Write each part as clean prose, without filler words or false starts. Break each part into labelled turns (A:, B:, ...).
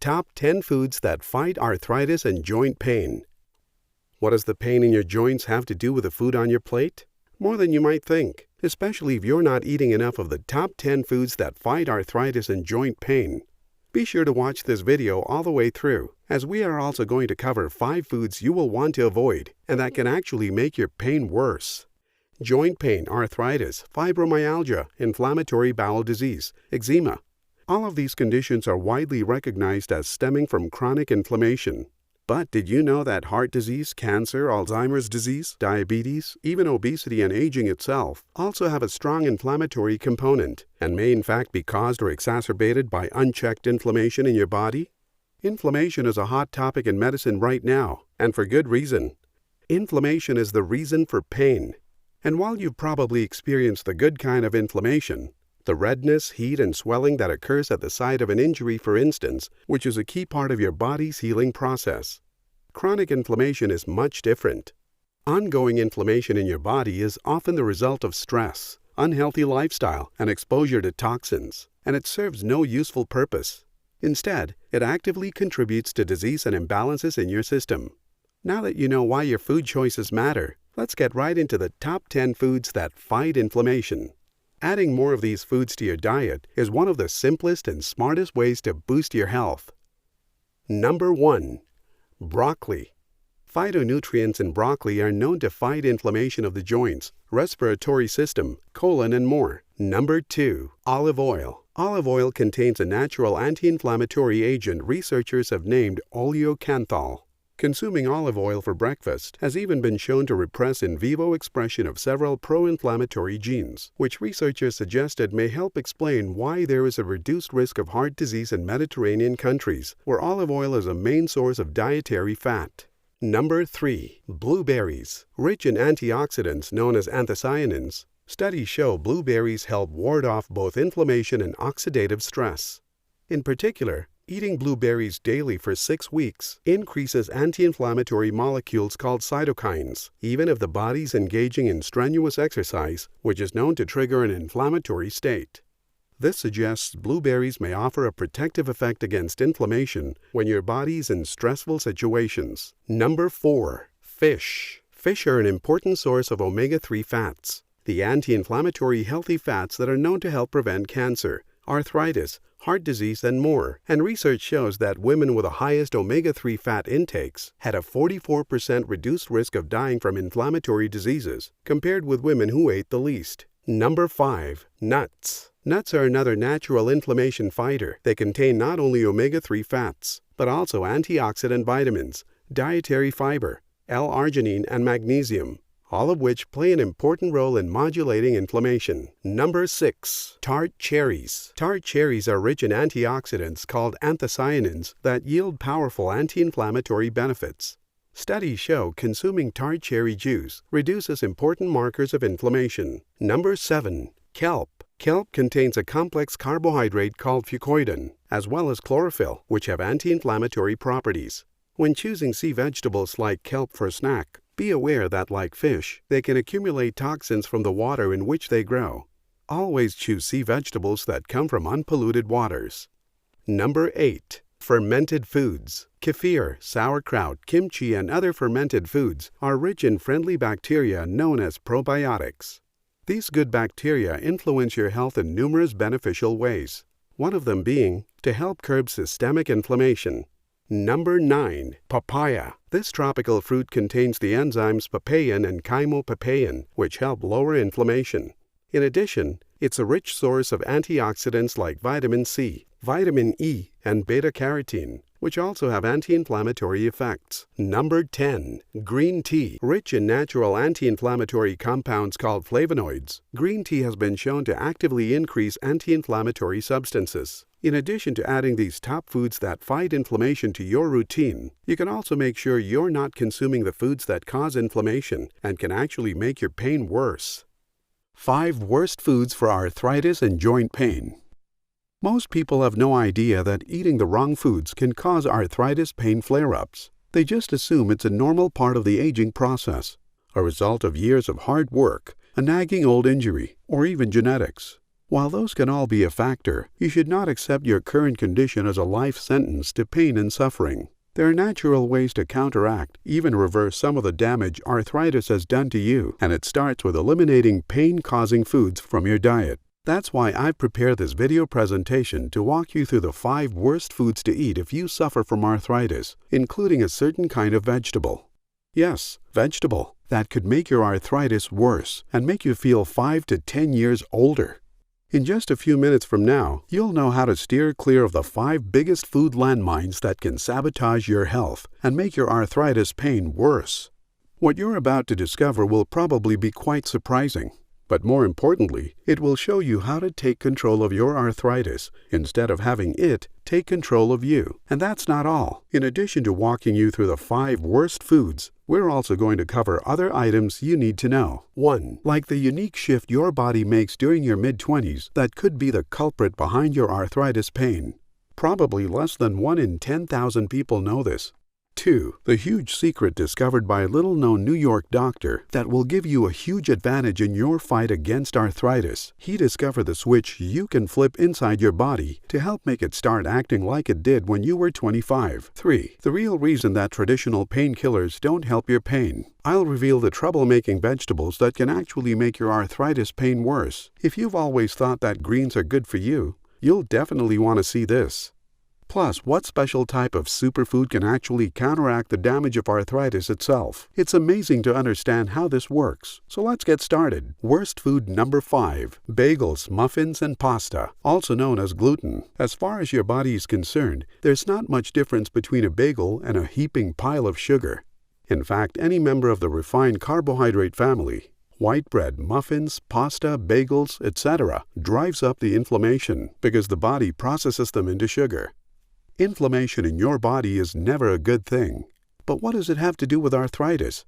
A: top 10 foods that fight arthritis and joint pain. What does the pain in your joints have to do with the food on your plate? More than you might think, especially if you're not eating enough of the top 10 foods that fight arthritis and joint pain. Be sure to watch this video all the way through, as we are also going to cover 5 foods you will want to avoid and that can actually make your pain worse. Joint pain, arthritis, fibromyalgia, inflammatory bowel disease, eczema. All of these conditions are widely recognized as stemming from chronic inflammation. But did you know that heart disease, cancer, Alzheimer's disease, diabetes, even obesity and aging itself also have a strong inflammatory component and may in fact be caused or exacerbated by unchecked inflammation in your body? Inflammation is a hot topic in medicine right now, and for good reason. Inflammation is the reason for pain. And while you've probably experienced the good kind of inflammation, the redness, heat, and swelling that occurs at the site of an injury, for instance, which is a key part of your body's healing process. Chronic inflammation is much different. Ongoing inflammation in your body is often the result of stress, unhealthy lifestyle, and exposure to toxins, and it serves no useful purpose. Instead, it actively contributes to disease and imbalances in your system. Now that you know why your food choices matter, let's get right into the top 10 foods that fight inflammation. Adding more of these foods to your diet is one of the simplest and smartest ways to boost your health. Number 1. Broccoli. Phytonutrients in broccoli are known to fight inflammation of the joints, respiratory system, colon, and more. Number 2. Olive oil. Olive oil contains a natural anti-inflammatory agent researchers have named oleocanthal. Consuming olive oil for breakfast has even been shown to repress in vivo expression of several pro-inflammatory genes, which researchers suggested may help explain why there is a reduced risk of heart disease in Mediterranean countries, where olive oil is a main source of dietary fat. Number 3. Blueberries. Rich in antioxidants known as anthocyanins, studies show blueberries help ward off both inflammation and oxidative stress. In particular, eating blueberries daily for 6 weeks increases anti-inflammatory molecules called cytokines, even if the body's engaging in strenuous exercise, which is known to trigger an inflammatory state. This suggests blueberries may offer a protective effect against inflammation when your body is in stressful situations. Number 4. Fish. Fish are an important source of omega-3 fats, the anti-inflammatory healthy fats that are known to help prevent cancer, arthritis, heart disease, and more, and research shows that women with the highest omega-3 fat intakes had a 44% reduced risk of dying from inflammatory diseases compared with women who ate the least. Number 5. Nuts. Nuts are another natural inflammation fighter. They contain not only omega-3 fats, but also antioxidant vitamins, dietary fiber, L-arginine, and magnesium, all of which play an important role in modulating inflammation. Number 6. Tart cherries. Tart cherries are rich in antioxidants called anthocyanins that yield powerful anti-inflammatory benefits. Studies show consuming tart cherry juice reduces important markers of inflammation. Number 7. Kelp. Kelp contains a complex carbohydrate called fucoidan, as well as chlorophyll, which have anti-inflammatory properties. When choosing sea vegetables like kelp for a snack, be aware that, like fish, they can accumulate toxins from the water in which they grow. Always choose sea vegetables that come from unpolluted waters. Number 8. Fermented foods. Kefir, sauerkraut, kimchi, and other fermented foods are rich in friendly bacteria known as probiotics. These good bacteria influence your health in numerous beneficial ways, one of them being to help curb systemic inflammation. Number 9. Papaya. This tropical fruit contains the enzymes papain and chymopapain, which help lower inflammation. In addition, it's a rich source of antioxidants like vitamin C, vitamin E, and beta-carotene, which also have anti-inflammatory effects. Number 10. Green tea. Rich in natural anti-inflammatory compounds called flavonoids, green tea has been shown to actively increase anti-inflammatory substances. In addition to adding these top foods that fight inflammation to your routine, you can also make sure you're not consuming the foods that cause inflammation and can actually make your pain worse. 5 worst foods for arthritis and joint pain. Most people have no idea that eating the wrong foods can cause arthritis pain flare-ups. They just assume it's a normal part of the aging process, a result of years of hard work, a nagging old injury, or even genetics. While those can all be a factor, you should not accept your current condition as a life sentence to pain and suffering. There are natural ways to counteract, even reverse some of the damage arthritis has done to you, and it starts with eliminating pain-causing foods from your diet. That's why I've prepared this video presentation to walk you through the 5 worst foods to eat if you suffer from arthritis, including a certain kind of vegetable. Yes, vegetable that could make your arthritis worse and make you feel 5 to 10 years older. In just a few minutes from now, you'll know how to steer clear of the 5 biggest food landmines that can sabotage your health and make your arthritis pain worse. What you're about to discover will probably be quite surprising. But more importantly, it will show you how to take control of your arthritis instead of having it take control of you. And that's not all. In addition to walking you through the 5 worst foods, we're also going to cover other items you need to know. 1. Like the unique shift your body makes during your mid-20s that could be the culprit behind your arthritis pain. Probably less than 1 in 10,000 people know this. 2. The huge secret discovered by a little-known New York doctor that will give you a huge advantage in your fight against arthritis. He discovered the switch you can flip inside your body to help make it start acting like it did when you were 25. 3. The real reason that traditional painkillers don't help your pain. I'll reveal the troublemaking vegetables that can actually make your arthritis pain worse. If you've always thought that greens are good for you, you'll definitely want to see this. Plus, what special type of superfood can actually counteract the damage of arthritis itself? It's amazing to understand how this works. So let's get started. Worst food number 5. Bagels, muffins, and pasta, also known as gluten. As far as your body is concerned, there's not much difference between a bagel and a heaping pile of sugar. In fact, any member of the refined carbohydrate family, white bread, muffins, pasta, bagels, etc., drives up the inflammation because the body processes them into sugar. Inflammation in your body is never a good thing. But what does it have to do with arthritis?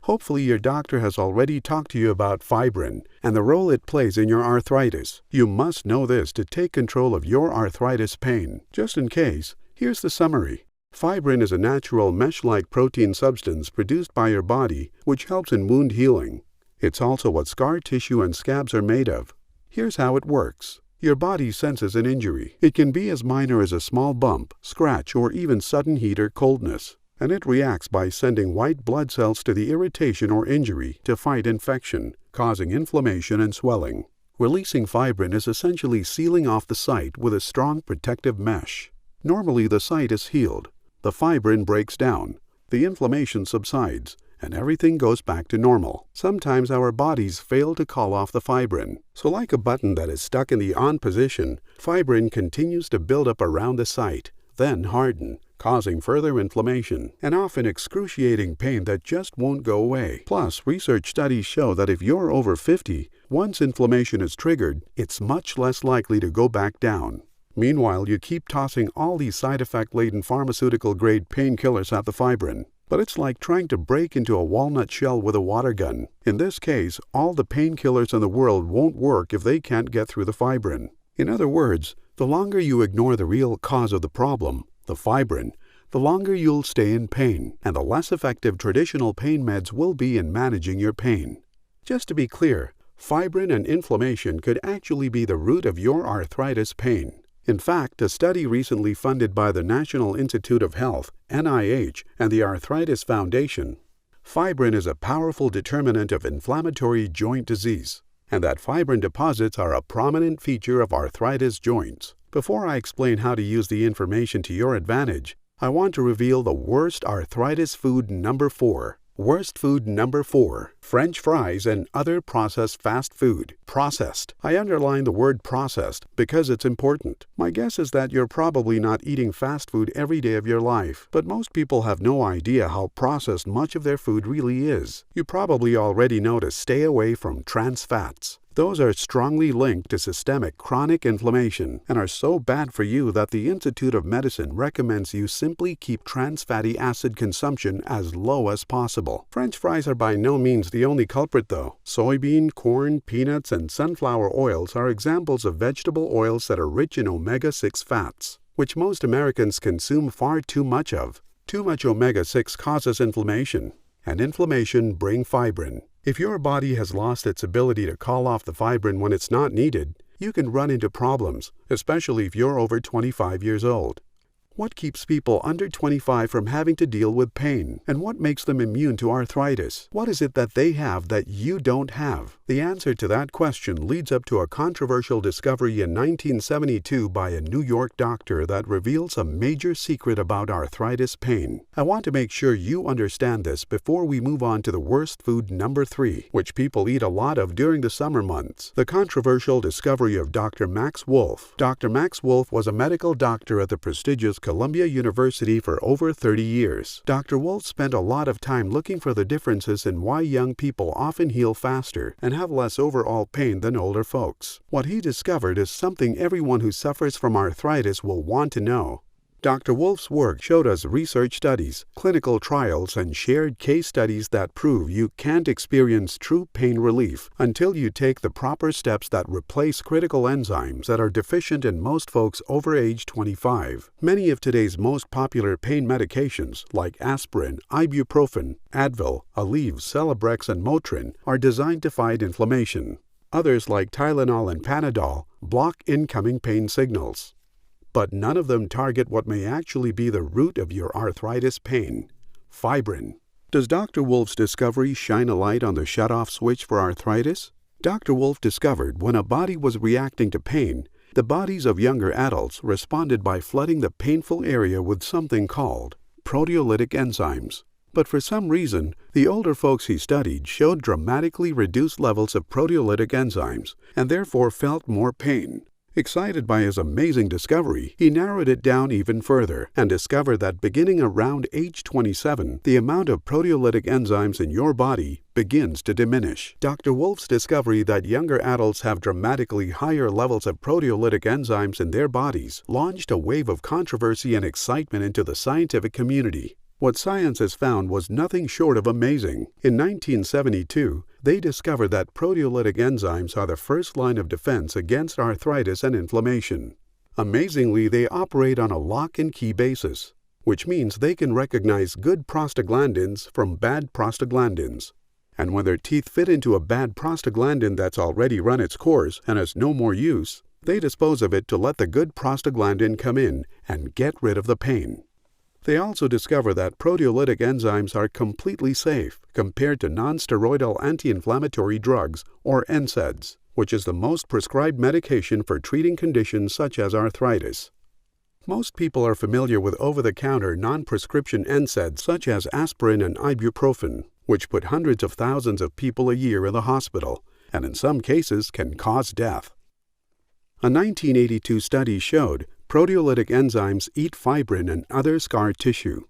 A: Hopefully your doctor has already talked to you about fibrin and the role it plays in your arthritis. You must know this to take control of your arthritis pain. Just in case, here's the summary. Fibrin is a natural mesh-like protein substance produced by your body which helps in wound healing. It's also what scar tissue and scabs are made of. Here's how it works. Your body senses an injury. It can be as minor as a small bump, scratch, or even sudden heat or coldness. And it reacts by sending white blood cells to the irritation or injury to fight infection, causing inflammation and swelling. Releasing fibrin is essentially sealing off the site with a strong protective mesh. Normally the site is healed. The fibrin breaks down. The inflammation subsides, and everything goes back to normal. Sometimes our bodies fail to call off the fibrin. So like a button that is stuck in the on position, fibrin continues to build up around the site, then harden, causing further inflammation and often excruciating pain that just won't go away. Plus, research studies show that if you're over 50, once inflammation is triggered, it's much less likely to go back down. Meanwhile, you keep tossing all these side effect-laden pharmaceutical-grade painkillers at the fibrin. But it's like trying to break into a walnut shell with a water gun. In this case, all the painkillers in the world won't work if they can't get through the fibrin. In other words, the longer you ignore the real cause of the problem, the fibrin, the longer you'll stay in pain, and the less effective traditional pain meds will be in managing your pain. Just to be clear, fibrin and inflammation could actually be the root of your arthritis pain. In fact, a study recently funded by the National Institute of Health, NIH, and the Arthritis Foundation, fibrin is a powerful determinant of inflammatory joint disease, and that fibrin deposits are a prominent feature of arthritis joints. Before I explain how to use the information to your advantage, I want to reveal the worst arthritis food number 4. Worst food number 4. French fries and other processed fast food. Processed. I underline the word processed because it's important. My guess is that you're probably not eating fast food every day of your life, but most people have no idea how processed much of their food really is. You probably already know to stay away from trans fats. Those are strongly linked to systemic chronic inflammation and are so bad for you that the Institute of Medicine recommends you simply keep trans fatty acid consumption as low as possible. French fries are by no means the only culprit though. Soybean, corn, peanuts, and sunflower oils are examples of vegetable oils that are rich in omega-6 fats, which most Americans consume far too much of. Too much omega-6 causes inflammation, and inflammation brings fibrin. If your body has lost its ability to call off the fibrin when it's not needed, you can run into problems, especially if you're over 25 years old. What keeps people under 25 from having to deal with pain? And what makes them immune to arthritis? What is it that they have that you don't have? The answer to that question leads up to a controversial discovery in 1972 by a New York doctor that reveals a major secret about arthritis pain. I want to make sure you understand this before we move on to the worst food number 3, which people eat a lot of during the summer months. The controversial discovery of Dr. Max Wolf. Dr. Max Wolf was a medical doctor at the prestigious Columbia University for over 30 years. Dr. Wolf spent a lot of time looking for the differences in why young people often heal faster and have less overall pain than older folks. What he discovered is something everyone who suffers from arthritis will want to know. Dr. Wolf's work showed us research studies, clinical trials, and shared case studies that prove you can't experience true pain relief until you take the proper steps that replace critical enzymes that are deficient in most folks over age 25. Many of today's most popular pain medications, like aspirin, ibuprofen, Advil, Aleve, Celebrex, and Motrin, are designed to fight inflammation. Others, like Tylenol and Panadol, block incoming pain signals. But none of them target what may actually be the root of your arthritis pain: fibrin. Does Dr. Wolf's discovery shine a light on the shut-off switch for arthritis? Dr. Wolf discovered when a body was reacting to pain, the bodies of younger adults responded by flooding the painful area with something called proteolytic enzymes. But for some reason, the older folks he studied showed dramatically reduced levels of proteolytic enzymes and therefore felt more pain. Excited by his amazing discovery, he narrowed it down even further and discovered that beginning around age 27, the amount of proteolytic enzymes in your body begins to diminish. Dr. Wolf's discovery that younger adults have dramatically higher levels of proteolytic enzymes in their bodies launched a wave of controversy and excitement into the scientific community. What science has found was nothing short of amazing. In 1972, they discovered that proteolytic enzymes are the first line of defense against arthritis and inflammation. Amazingly, they operate on a lock-and-key basis, which means they can recognize good prostaglandins from bad prostaglandins. And when their teeth fit into a bad prostaglandin that's already run its course and has no more use, they dispose of it to let the good prostaglandin come in and get rid of the pain. They also discover that proteolytic enzymes are completely safe compared to non-steroidal anti-inflammatory drugs, or NSAIDs, which is the most prescribed medication for treating conditions such as arthritis. Most people are familiar with over-the-counter non-prescription NSAIDs such as aspirin and ibuprofen, which put hundreds of thousands of people a year in the hospital, and in some cases can cause death. A 1982 study showed proteolytic enzymes eat fibrin and other scar tissue.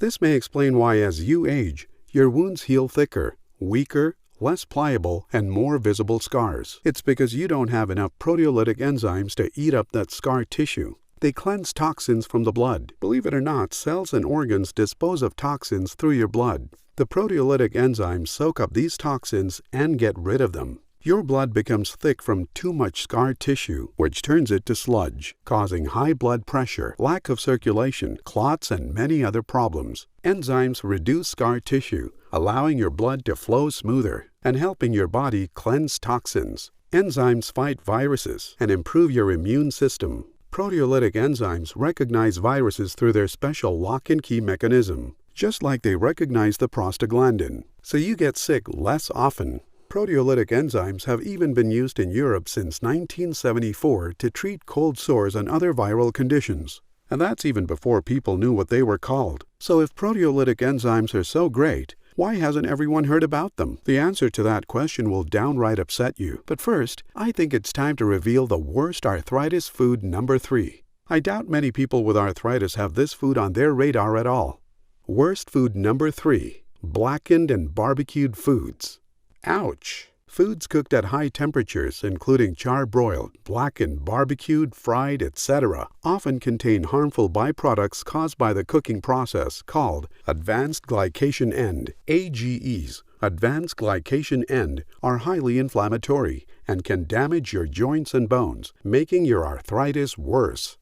A: This may explain why as you age, your wounds heal thicker, weaker, less pliable, and more visible scars. It's because you don't have enough proteolytic enzymes to eat up that scar tissue. They cleanse toxins from the blood. Believe it or not, cells and organs dispose of toxins through your blood. The proteolytic enzymes soak up these toxins and get rid of them. Your blood becomes thick from too much scar tissue, which turns it to sludge, causing high blood pressure, lack of circulation, clots, and many other problems. Enzymes reduce scar tissue, allowing your blood to flow smoother and helping your body cleanse toxins. Enzymes fight viruses and improve your immune system. Proteolytic enzymes recognize viruses through their special lock-and-key mechanism, just like they recognize the prostaglandin, so you get sick less often. Proteolytic enzymes have even been used in Europe since 1974 to treat cold sores and other viral conditions. And that's even before people knew what they were called. So if proteolytic enzymes are so great, why hasn't everyone heard about them? The answer to that question will downright upset you. But first, I think it's time to reveal the worst arthritis food number 3. I doubt many people with arthritis have this food on their radar at all. Worst food number 3. Blackened and barbecued foods. Ouch! Foods cooked at high temperatures, including char-broiled, blackened, barbecued, fried, etc., often contain harmful byproducts caused by the cooking process called advanced glycation end, AGEs. Advanced glycation end are highly inflammatory and can damage your joints and bones, making your arthritis worse.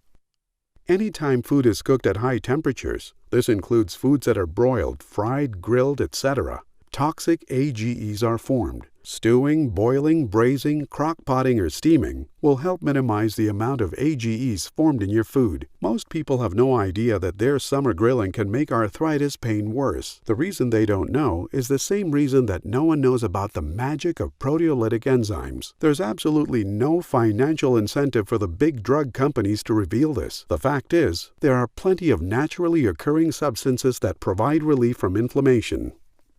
A: Anytime food is cooked at high temperatures, this includes foods that are broiled, fried, grilled, etc., toxic AGEs are formed, Stewing, boiling, braising, crock-potting, or steaming will help minimize the amount of AGEs formed in your food. Most people have no idea that their summer grilling can make arthritis pain worse. The reason they don't know is the same reason that no one knows about the magic of proteolytic enzymes. There's absolutely no financial incentive for the big drug companies to reveal this. The fact is, there are plenty of naturally occurring substances that provide relief from inflammation.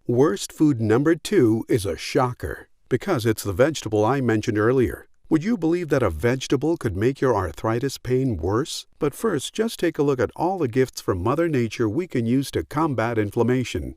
A: Worst food number 2 is a shocker, because it's the vegetable I mentioned earlier. Would you believe that a vegetable could make your arthritis pain worse? But first, just take a look at all the gifts from Mother Nature we can use to combat inflammation.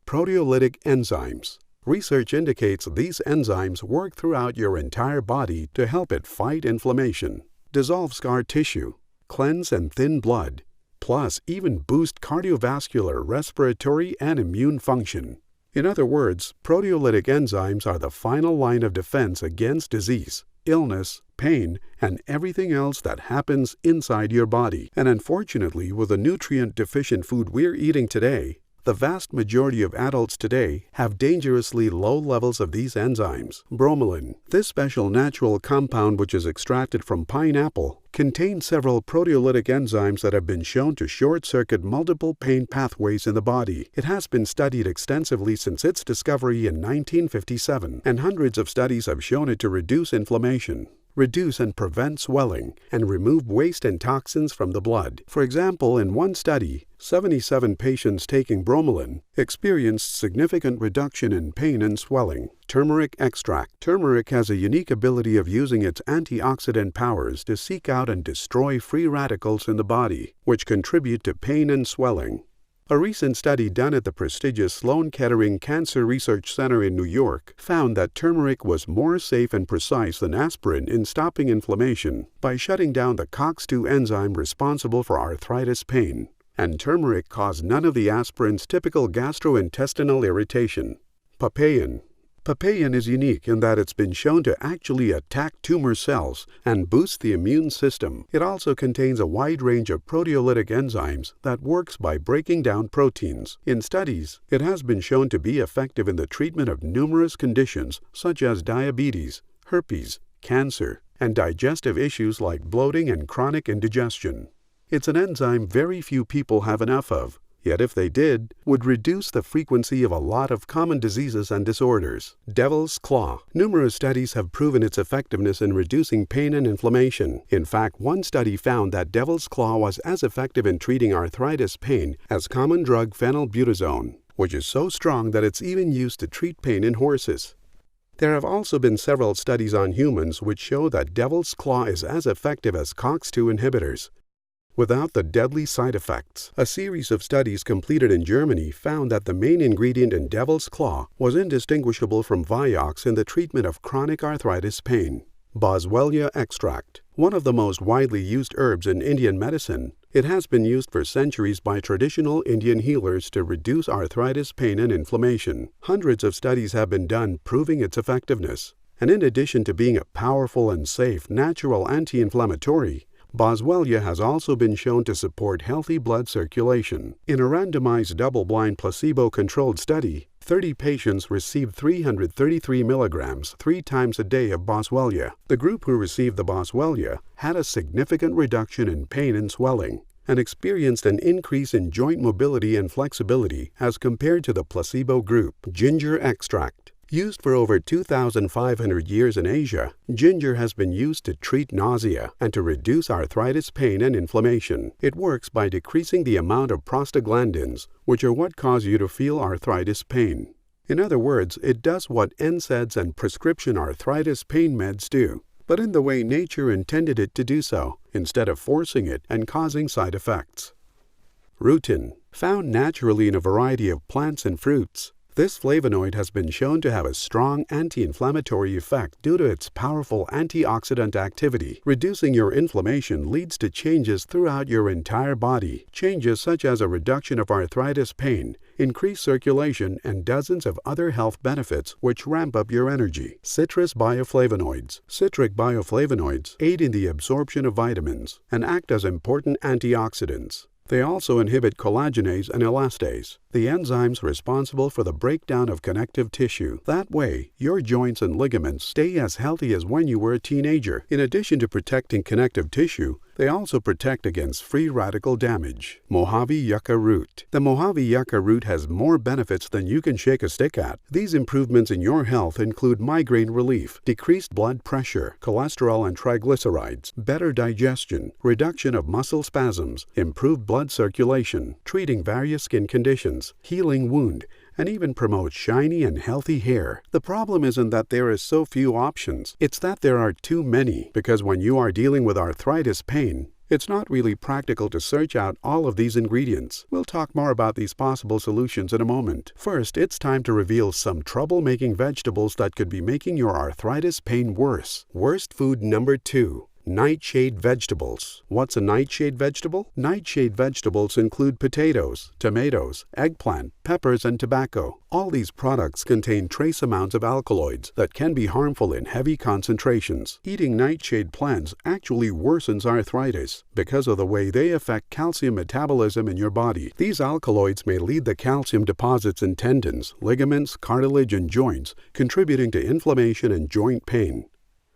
A: Proteolytic enzymes. Research indicates these enzymes work throughout your entire body to help it fight inflammation, dissolve scar tissue, cleanse and thin blood, plus even boost cardiovascular, respiratory, and immune function. In other words, proteolytic enzymes are the final line of defense against disease, illness, pain, and everything else that happens inside your body. And unfortunately, with the nutrient-deficient food we're eating today, the vast majority of adults today have dangerously low levels of these enzymes. Bromelain, this special natural compound which is extracted from pineapple, contains several proteolytic enzymes that have been shown to short-circuit multiple pain pathways in the body. It has been studied extensively since its discovery in 1957, and hundreds of studies have shown it to reduce inflammation, reduce and prevent swelling, and remove waste and toxins from the blood. For example, in one study, 77 patients taking bromelain experienced significant reduction in pain and swelling. Turmeric extract. Turmeric has a unique ability of using its antioxidant powers to seek out and destroy free radicals in the body, which contribute to pain and swelling. A recent study done at the prestigious Sloan Kettering Cancer Research Center in New York found that turmeric was more safe and precise than aspirin in stopping inflammation by shutting down the COX-2 enzyme responsible for arthritis pain. And turmeric caused none of the aspirin's typical gastrointestinal irritation. Papain. Papain is unique in that it's been shown to actually attack tumor cells and boost the immune system. It also contains a wide range of proteolytic enzymes that works by breaking down proteins. In studies, it has been shown to be effective in the treatment of numerous conditions such as diabetes, herpes, cancer, and digestive issues like bloating and chronic indigestion. It's an enzyme very few people have enough of, yet if they did, would reduce the frequency of a lot of common diseases and disorders. Devil's claw. Numerous studies have proven its effectiveness in reducing pain and inflammation. In fact, one study found that devil's claw was as effective in treating arthritis pain as common drug phenylbutazone, which is so strong that it's even used to treat pain in horses. There have also been several studies on humans which show that devil's claw is as effective as COX-2 inhibitors, without the deadly side effects. A series of studies completed in Germany found that the main ingredient in devil's claw was indistinguishable from Vioxx in the treatment of chronic arthritis pain. Boswellia extract. One of the most widely used herbs in Indian medicine, it has been used for centuries by traditional Indian healers to reduce arthritis pain and inflammation. Hundreds of studies have been done proving its effectiveness. And in addition to being a powerful and safe natural anti-inflammatory, Boswellia has also been shown to support healthy blood circulation. In a randomized double-blind placebo-controlled study, 30 patients received 333 milligrams 3 times a day of Boswellia. The group who received the Boswellia had a significant reduction in pain and swelling and experienced an increase in joint mobility and flexibility as compared to the placebo group. Ginger extract. Used for over 2,500 years in Asia, ginger has been used to treat nausea and to reduce arthritis pain and inflammation. It works by decreasing the amount of prostaglandins, which are what cause you to feel arthritis pain. In other words, it does what NSAIDs and prescription arthritis pain meds do, but in the way nature intended it to do so, instead of forcing it and causing side effects. Rutin. Found naturally in a variety of plants and fruits, this flavonoid has been shown to have a strong anti-inflammatory effect due to its powerful antioxidant activity. Reducing your inflammation leads to changes throughout your entire body. Changes such as a reduction of arthritis pain, increased circulation, and dozens of other health benefits which ramp up your energy. Citrus bioflavonoids. Citric bioflavonoids aid in the absorption of vitamins and act as important antioxidants. They also inhibit collagenase and elastase, the enzymes responsible for the breakdown of connective tissue. That way, your joints and ligaments stay as healthy as when you were a teenager. In addition to protecting connective tissue, they also protect against free radical damage. Mojave yucca root. The Mojave yucca root has more benefits than you can shake a stick at. These improvements in your health include migraine relief, decreased blood pressure, cholesterol and triglycerides, better digestion, reduction of muscle spasms, improved blood circulation, treating various skin conditions, healing wound, and even promote shiny and healthy hair. The problem isn't that there is so few options, it's that there are too many, because when you are dealing with arthritis pain, it's not really practical to search out all of these ingredients. We'll talk more about these possible solutions in a moment. First, it's time to reveal some troublemaking vegetables that could be making your arthritis pain worse. Worst food number 2. Nightshade vegetables. What's a nightshade vegetable? Nightshade vegetables include potatoes, tomatoes, eggplant, peppers, and tobacco. All these products contain trace amounts of alkaloids that can be harmful in heavy concentrations. Eating nightshade plants actually worsens arthritis because of the way they affect calcium metabolism in your body. These alkaloids may lead to calcium deposits in tendons, ligaments, cartilage, and joints, contributing to inflammation and joint pain.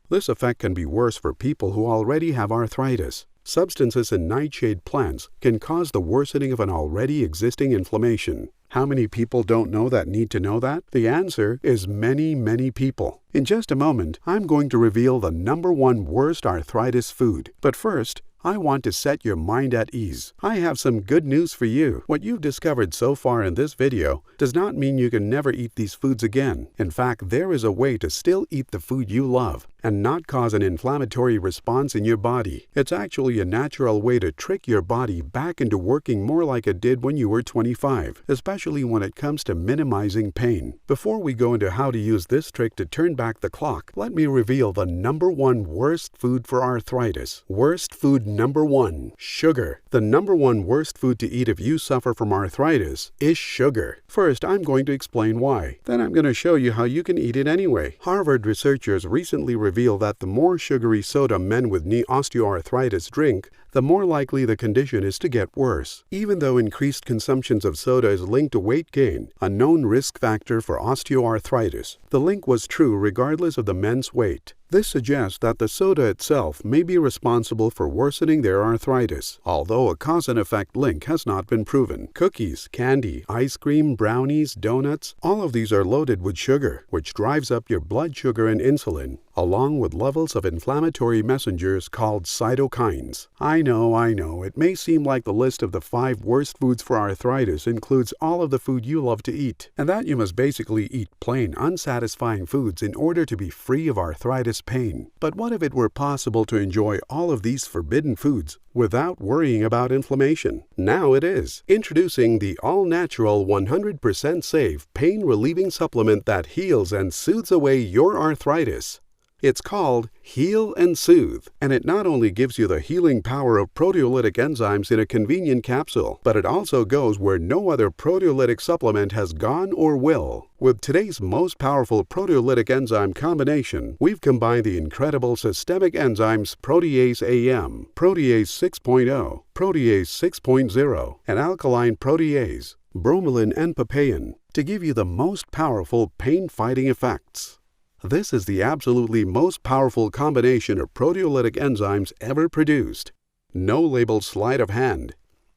A: This effect can be worse for people who already have arthritis. Substances in nightshade plants can cause the worsening of an already existing inflammation. How many people don't know that need to know that? The answer is many, many people. In just a moment, I'm going to reveal the number 1 worst arthritis food. But first, I want to set your mind at ease. I have some good news for you. What you've discovered so far in this video does not mean you can never eat these foods again. In fact, there is a way to still eat the food you love and not cause an inflammatory response in your body. It's actually a natural way to trick your body back into working more like it did when you were 25, especially when it comes to minimizing pain. Before we go into how to use this trick to turn back the clock, let me reveal the number 1 worst food for arthritis. Worst food number 1, sugar. The number 1 worst food to eat if you suffer from arthritis is sugar. First, I'm going to explain why. Then I'm going to show you how you can eat it anyway. Harvard researchers recently revealed that the more sugary soda men with knee osteoarthritis drink, the more likely the condition is to get worse. Even though increased consumptions of soda is linked to weight gain, a known risk factor for osteoarthritis, the link was true regardless of the men's weight. This suggests that the soda itself may be responsible for worsening their arthritis, although a cause and effect link has not been proven. Cookies, candy, ice cream, brownies, donuts, all of these are loaded with sugar, which drives up your blood sugar and insulin, along with levels of inflammatory messengers called cytokines. I know, it may seem like the list of the 5 worst foods for arthritis includes all of the food you love to eat, and that you must basically eat plain, unsatisfying foods in order to be free of arthritis pain. But what if it were possible to enjoy all of these forbidden foods without worrying about inflammation? Now it is. Introducing the all-natural 100% safe pain-relieving supplement that heals and soothes away your arthritis. It's called Heal and Soothe, and it not only gives you the healing power of proteolytic enzymes in a convenient capsule, but it also goes where no other proteolytic supplement has gone or will. With today's most powerful proteolytic enzyme combination, we've combined the incredible systemic enzymes protease AM, protease 6.0, protease 6.0, and alkaline protease, bromelain and papain, to give you the most powerful pain-fighting effects. This is the absolutely most powerful combination of proteolytic enzymes ever produced. No label sleight of hand.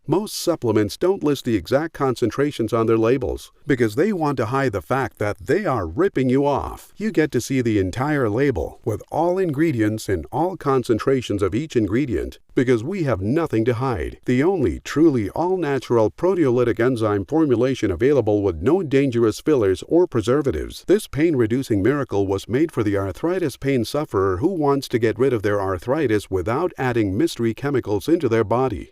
A: Most supplements don't list the exact concentrations on their labels because they want to hide the fact that they are ripping you off. You get to see the entire label with all ingredients and all concentrations of each ingredient because we have nothing to hide. The only truly all-natural proteolytic enzyme formulation available with no dangerous fillers or preservatives. This pain-reducing miracle was made for the arthritis pain sufferer who wants to get rid of their arthritis without adding mystery chemicals into their body.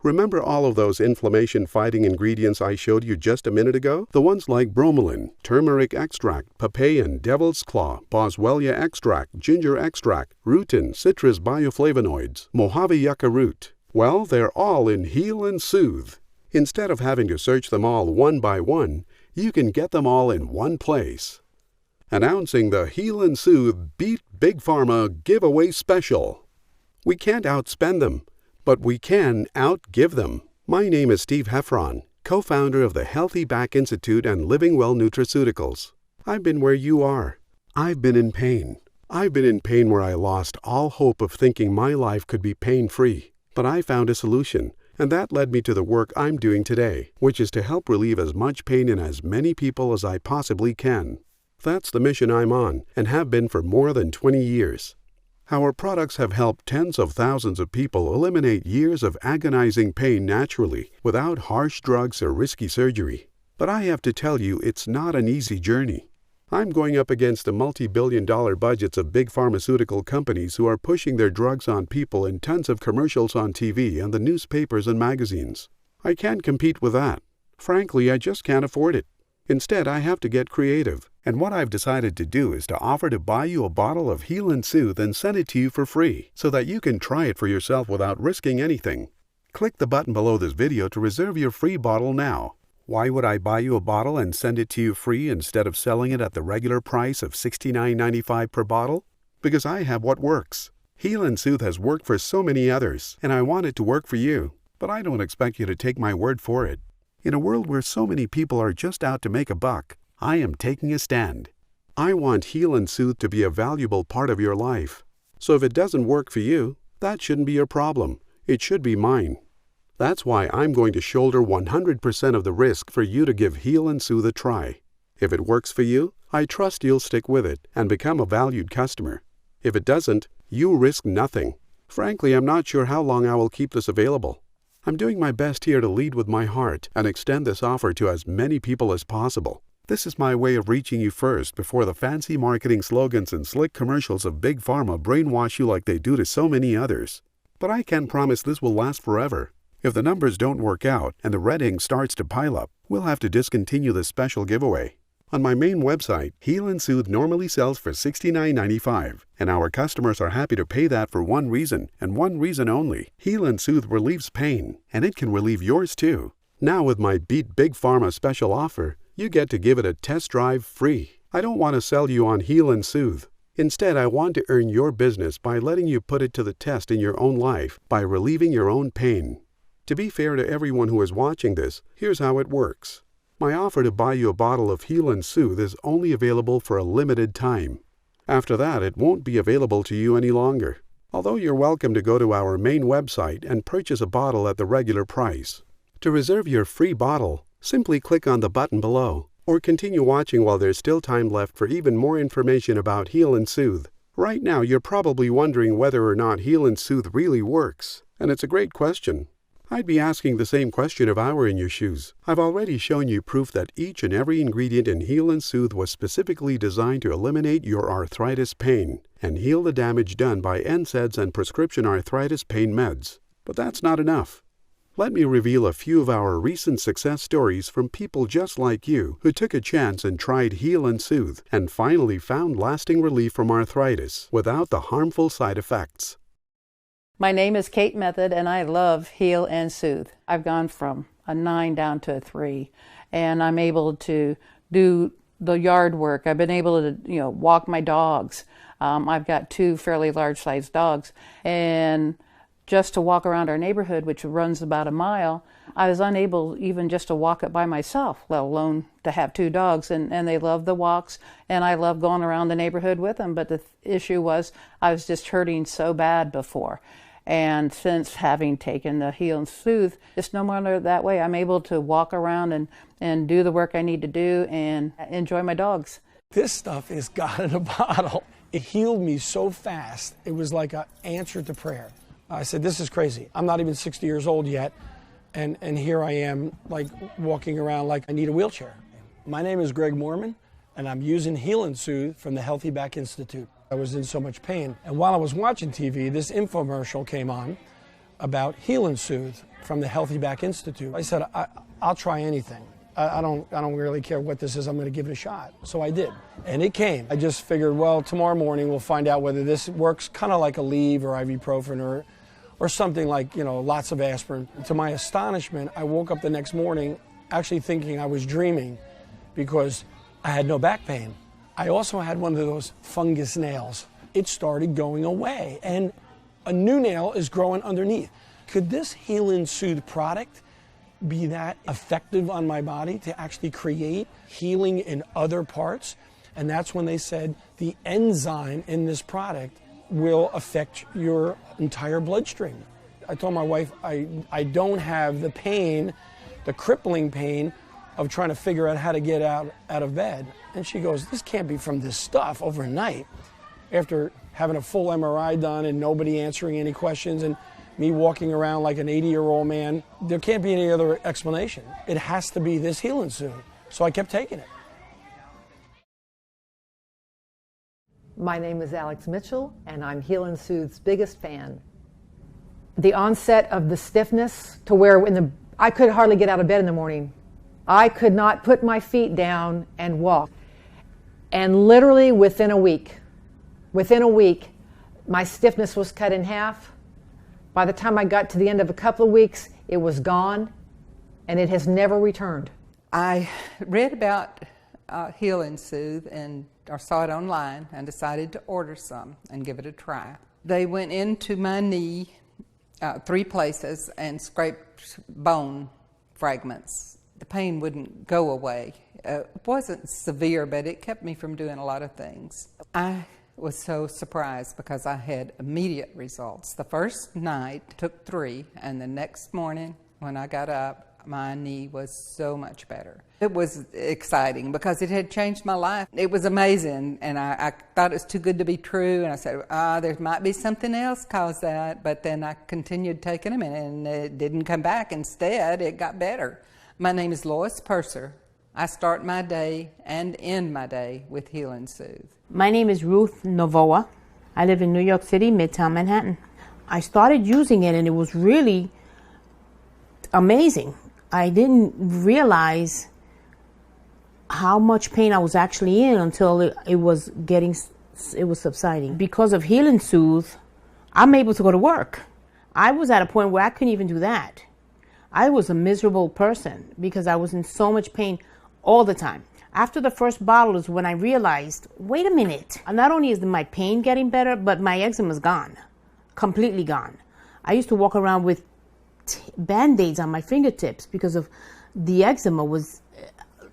A: Remember all of those inflammation-fighting ingredients I showed you just a minute ago? The ones like bromelain, turmeric extract, papain, devil's claw, boswellia extract, ginger extract, rutin, citrus bioflavonoids, Mojave yucca root. Well, they're all in Heal and Soothe. Instead of having to search them all one by one, you can get them all in one place. Announcing the Heal and Soothe Beat Big Pharma Giveaway Special. We can't outspend them, but we can outgive them. My name is Steve Heffron, co-founder of the Healthy Back Institute and Living Well Nutraceuticals. I've been where you are. I've been in pain. I've been in pain where I lost all hope of thinking my life could be pain-free. But I found a solution, and that led me to the work I'm doing today, which is to help relieve as much pain in as many people as I possibly can. That's the mission I'm on, and have been for more than 20 years. Our products have helped tens of thousands of people eliminate years of agonizing pain naturally, without harsh drugs or risky surgery. But I have to tell you, it's not an easy journey. I'm going up against the multi-billion-dollar budgets of big pharmaceutical companies who are pushing their drugs on people in tons of commercials on TV and the newspapers and magazines. I can't compete with that. Frankly, I just can't afford it. Instead, I have to get creative. And what I've decided to do is to offer to buy you a bottle of Heal and Soothe and send it to you for free, so that you can try it for yourself without risking anything. Click the button below this video to reserve your free bottle now. Why would I buy you a bottle and send it to you free instead of selling it at the regular price of $69.95 per bottle? Because I have what works. Heal and Soothe has worked for so many others, and I want it to work for you. But I don't expect you to take my word for it. In a world where so many people are just out to make a buck, I am taking a stand. I want Heal and Soothe to be a valuable part of your life. So if it doesn't work for you, that shouldn't be your problem. It should be mine. That's why I'm going to shoulder 100% of the risk for you to give Heal and Soothe a try. If it works for you, I trust you'll stick with it and become a valued customer. If it doesn't, you risk nothing. Frankly, I'm not sure how long I will keep this available. I'm doing my best here to lead with my heart and extend this offer to as many people as possible. This is my way of reaching you first before the fancy marketing slogans and slick commercials of Big Pharma brainwash you like they do to so many others. But I can't promise this will last forever. If the numbers don't work out and the red ink starts to pile up, we'll have to discontinue this special giveaway. On my main website, Heal and Soothe normally sells for $69.95, and our customers are happy to pay that for one reason, and one reason only. Heal and Soothe relieves pain, and it can relieve yours too. Now with my Beat Big Pharma special offer, you get to give it a test drive free. I don't want to sell you on Heal and Soothe. Instead, I want to earn your business by letting you put it to the test in your own life by relieving your own pain. To be fair to everyone who is watching this, here's how it works. My offer to buy you a bottle of Heal and Soothe is only available for a limited time. After that, it won't be available to you any longer, although you're welcome to go to our main website and purchase a bottle at the regular price. To reserve your free bottle, simply click on the button below, or continue watching while there's still time left for even more information about Heal and Soothe. Right now, you're probably wondering whether or not Heal and Soothe really works, and it's a great question. I'd be asking the same question if I were in your shoes. I've already shown you proof that each and every ingredient in Heal and Soothe was specifically designed to eliminate your arthritis pain and heal the damage done by NSAIDs and prescription arthritis pain meds. But that's not enough. Let me reveal a few of our recent success stories from people just like you who took a chance and tried Heal and Soothe and finally found lasting relief from arthritis without the harmful side effects.
B: My name is Kate Method, and I love Heal and Soothe. I've gone from a 9 down to a 3, and I'm able to do the yard work. I've been able to, walk my dogs. I've got 2 fairly large-sized dogs, and just to walk around our neighborhood, which runs about a mile, I was unable even just to walk it by myself, let alone to have 2 dogs, and they love the walks, and I love going around the neighborhood with them. But the issue was I was just hurting so bad before. And since having taken the Heal and Soothe, it's no more that way. I'm able to walk around and do the work I need to do and enjoy my dogs.
C: This stuff is God in a bottle. It healed me so fast. It was like an answer to prayer. I said, this is crazy. I'm not even 60 years old yet, and here I am, like walking around like I need a wheelchair. My name is Greg Mormon, and I'm using Heal and Soothe from the Healthy Back Institute. I was in so much pain, and while I was watching TV, this infomercial came on about Heal and Soothe from the Healthy Back Institute. I said, I'll try anything. I don't really care what this is. I'm going to give it a shot. So I did, and it came. I just figured, well, tomorrow morning we'll find out whether this works, kind of like a Aleve or ibuprofen or something like, lots of aspirin. To my astonishment, I woke up the next morning actually thinking I was dreaming because I had no back pain. I also had one of those fungus nails. It started going away, and a new nail is growing underneath. Could this Heal and Soothe product be that effective on my body to actually create healing in other parts. And that's when they said the enzyme in this product will affect your entire bloodstream. I told my wife I don't have the pain, the crippling pain of trying to figure out how to get out of bed. And she goes, this can't be from this stuff overnight. After having a full MRI done and nobody answering any questions and me walking around like an 80-year-old man, there can't be any other explanation. It has to be this Heal and Soothe. So I kept taking it.
D: My name is Alex Mitchell, and I'm Heal and Soothe's biggest fan. The onset of the stiffness to where I could hardly get out of bed in the morning. I could not put my feet down and walk. And literally within a week, my stiffness was cut in half. By the time I got to the end of a couple of weeks, it was gone, and it has never returned.
E: I read about Heal and Soothe or saw it online and decided to order some and give it a try. They went into my knee 3 places and scraped bone fragments. The pain wouldn't go away. It wasn't severe, but it kept me from doing a lot of things. I was so surprised because I had immediate results. The first night took 3, and the next morning when I got up, my knee was so much better. It was exciting because it had changed my life. It was amazing, and I thought it was too good to be true, and I said, there might be something else caused that, but then I continued taking them, and it didn't come back. Instead, it got better. My name is Lois Purser. I start my day and end my day with Heal and Soothe.
F: My name is Ruth Novoa. I live in New York City, Midtown Manhattan. I started using it, and it was really amazing. I didn't realize how much pain I was actually in until it was subsiding. Because of Heal and Soothe, I'm able to go to work. I was at a point where I couldn't even do that. I was a miserable person because I was in so much pain all the time. After the first bottle is when I realized, wait a minute, not only is my pain getting better, but my eczema is gone, completely gone. I used to walk around with Band-Aids on my fingertips because of the eczema was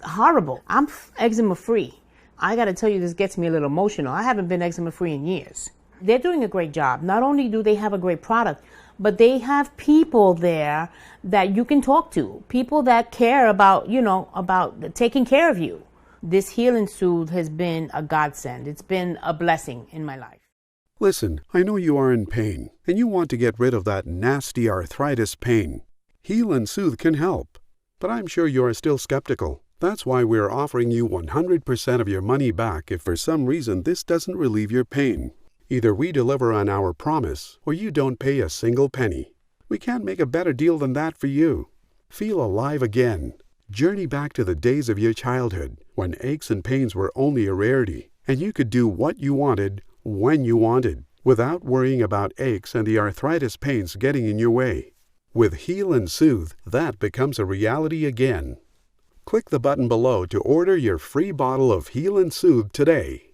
F: horrible. I'm eczema free. I got to tell you, this gets me a little emotional. I haven't been eczema free in years. They're doing a great job. Not only do they have a great product, but they have people there that you can talk to, people that care about, about taking care of you. This Heal and Soothe has been a godsend. It's been a blessing in my life.
A: Listen, I know you are in pain, and you want to get rid of that nasty arthritis pain. Heal and Soothe can help, but I'm sure you are still skeptical. That's why we're offering you 100% of your money back if for some reason this doesn't relieve your pain. Either we deliver on our promise, or you don't pay a single penny. We can't make a better deal than that for you. Feel alive again. Journey back to the days of your childhood, when aches and pains were only a rarity, and you could do what you wanted, when you wanted, without worrying about aches and the arthritis pains getting in your way. With Heal and Soothe, that becomes a reality again. Click the button below to order your free bottle of Heal and Soothe today.